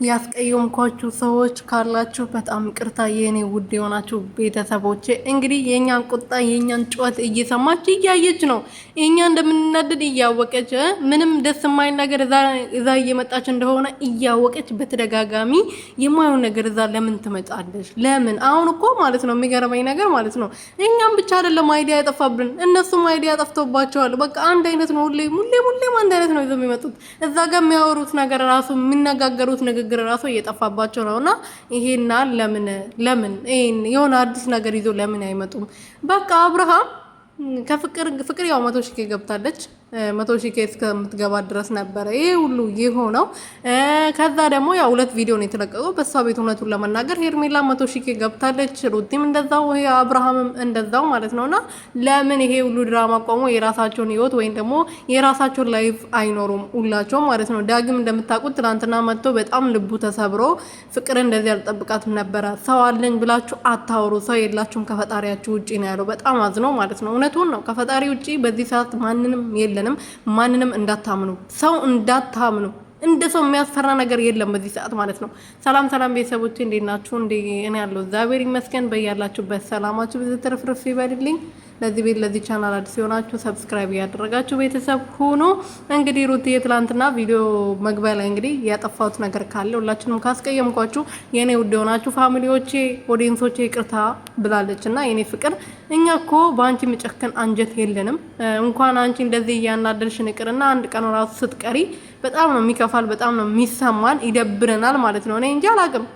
ያስቀየምኳችሁ ሰዎች ካላችሁ በጣም ቅርታ የኔ ውድ የሆናችሁ ቤተሰቦቼ። እንግዲህ የኛን ቁጣ የኛን ጩኸት እየሰማች እያየች ነው። እኛ እንደምንናደድ እያወቀች ምንም ደስ የማይል ነገር እዛ እየመጣች እንደሆነ እያወቀች በተደጋጋሚ የማይሆን ነገር እዛ ለምን ትመጣለች? ለምን? አሁን እኮ ማለት ነው የሚገርመኝ ነገር ማለት ነው እኛም ብቻ አይደለም አይዲያ ያጠፋብን፣ እነሱም አይዲያ ጠፍቶባቸዋል። በቃ አንድ አይነት ነው። ሁሌም አንድ አይነት ነው ይዘው የሚመጡት። እዛ ጋር የሚያወሩት ነገር ራሱ የሚነጋገሩት ንግግር ራሱ እየጠፋባቸው ነውና ይሄና ለምን ይሄን የሆነ አዲስ ነገር ይዞ ለምን አይመጡም? በቃ አብርሃም ፍቅር ያው 100,000 ገብታለች። 100,000 እስከምትገባ ድረስ ነበረ ይሄ ሁሉ የሆነው። ከዛ ደግሞ ያው 2 ቪዲዮ ነው የተለቀቀው በሷ ቤት። እውነቱን ለመናገር ሄርሜላ 100,000 ገብታለች፣ ሩቲም እንደዛው፣ ይሄ አብርሃምም እንደዛው ማለት ነውና ለምን ይሄ ሁሉ ድራማ ቆሞ የራሳቸውን ህይወት ወይም ደግሞ የራሳቸውን ላይፍ አይኖሩም ሁላቸው ማለት ነው። ዳግም እንደምታውቁት ትናንትና መጥቶ በጣም ልቡ ተሰብሮ ፍቅር እንደዚህ አልጠብቃትም ነበረ። ሰው አለኝ ብላችሁ አታወሩ፣ ሰው የላችሁም ከፈጣሪያችሁ ውጪ ነው ያለው። በጣም አዝነው ማለት ነው። እውነቱን ነው። ከፈጣሪ ውጪ በዚህ ሰዓት ማንንም የለንም። ማንንም እንዳታምኑ፣ ሰው እንዳታምኑ። እንደ ሰው የሚያስፈራ ነገር የለም በዚህ ሰዓት ማለት ነው። ሰላም ቤተሰቦቼ እንዴት ናችሁ? እኔ ያለው እግዚአብሔር ይመስገን። በያላችሁበት ሰላማችሁ ብዙ ትርፍርፍ ይበልልኝ። ለዚህ ቤት ለዚህ ቻናል አዲስ የሆናችሁ ሰብስክራይብ ያደረጋችሁ ቤተሰብ ሆኖ እንግዲህ ሩት የትላንትና ቪዲዮ መግቢያ ላይ እንግዲህ ያጠፋሁት ነገር ካለ ሁላችንም ካስቀየምኳችሁ የኔ ውድ የሆናችሁ ፋሚሊዎቼ ኦዲየንሶቼ ይቅርታ ብላለችና የኔ ፍቅር እኛ እኮ በአንቺ መጨከን አንጀት የለንም። እንኳን አንቺ እንደዚህ እያናደርሽን ይቅርና አንድ ቀን ራሱ ስትቀሪ በጣም ነው የሚከፋል፣ በጣም ነው የሚሰማን፣ ይደብረናል ማለት ነው። እኔ እንጂ አላቅም።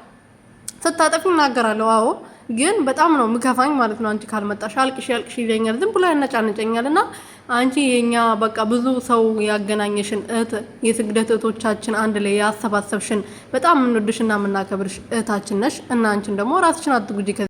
ስታጠፊ እናገራለሁ አዎ፣ ግን በጣም ነው ምከፋኝ ማለት ነው። አንቺ ካልመጣሽ አልቅሽ ይለኛል፣ ዝም ብሎ ያነጫንጨኛል። እና አንቺ የኛ በቃ ብዙ ሰው ያገናኘሽን እህት፣ የስግደት እህቶቻችን አንድ ላይ ያሰባሰብሽን በጣም የምንወድሽና የምናከብርሽ እህታችን ነሽ። እና አንቺን ደግሞ ራስሽን አትጉጂ።